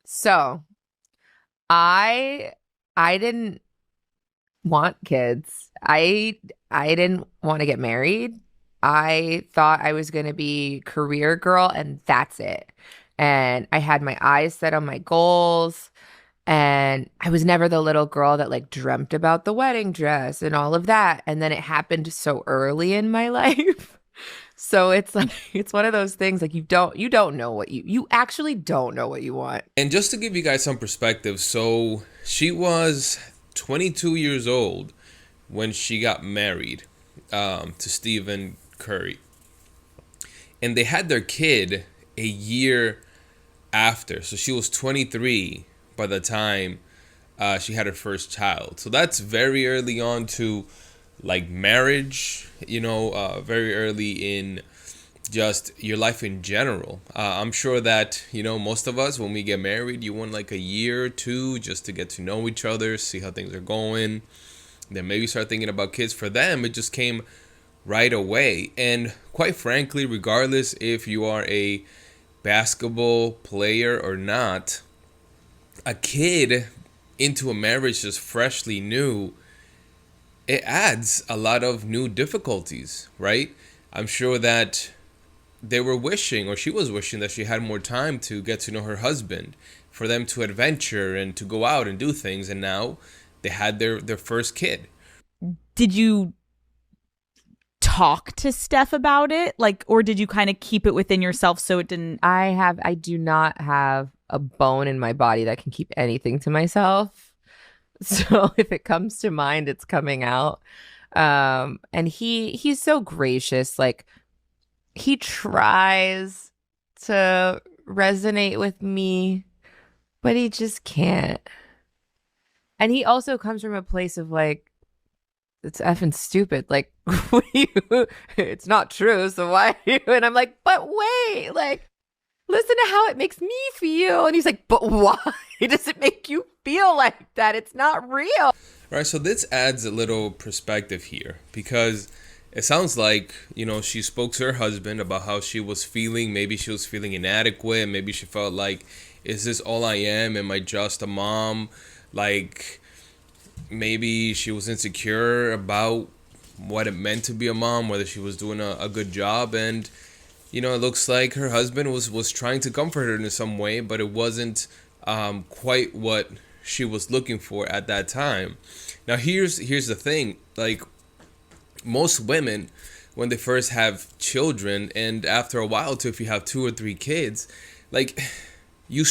So I I didn't want kids. I didn't want to get married. I thought I was going to be career girl and that's it. And I had my eyes set on my goals. And I was never the little girl that like dreamt about the wedding dress and all of that. And then it happened so early in my life. So it's like it's one of those things like you don't know what you actually don't know what you want. And just to give you guys some perspective, so she was 22 years old when she got married to Stephen Curry. And they had their kid a year after. So she was 23 by the time she had her first child. So that's very early on to like marriage, very early in just your life in general. I'm sure that, most of us, when we get married, you want like a year or two just to get to know each other, see how things are going. Then maybe start thinking about kids. For them, it just came right away. And quite frankly, regardless if you are a basketball player or not, a kid into a marriage just freshly new, it adds a lot of new difficulties, right? I'm sure that they were wishing, or she was wishing, that she had more time to get to know her husband, for them to adventure and to go out and do things. And now they had their first kid. Did you talk to Steph about it? Like, or did you kind of keep it within yourself so it didn't? I do not have a bone in my body that can keep anything to myself. So if it comes to mind, it's coming out. And he's so gracious. Like he tries to resonate with me, but he just can't. And he also comes from a place of like, it's effing stupid. Like, what do you, it's not true. So why are you? And I'm like, but wait, like, listen to how it makes me feel. And he's like, but why does it make you feel like that? It's not real. Right, so this adds a little perspective here, because it sounds like, she spoke to her husband about how she was feeling. Maybe she was feeling inadequate. Maybe she felt like, is this all I am? Am I just a mom? Like, maybe she was insecure about what it meant to be a mom, whether she was doing a good job. And, it looks like her husband was trying to comfort her in some way, but it wasn't quite what she was looking for at that time. Now, here's the thing. Like, most women, when they first have children, and after a while too, if you have two or three kids, like, you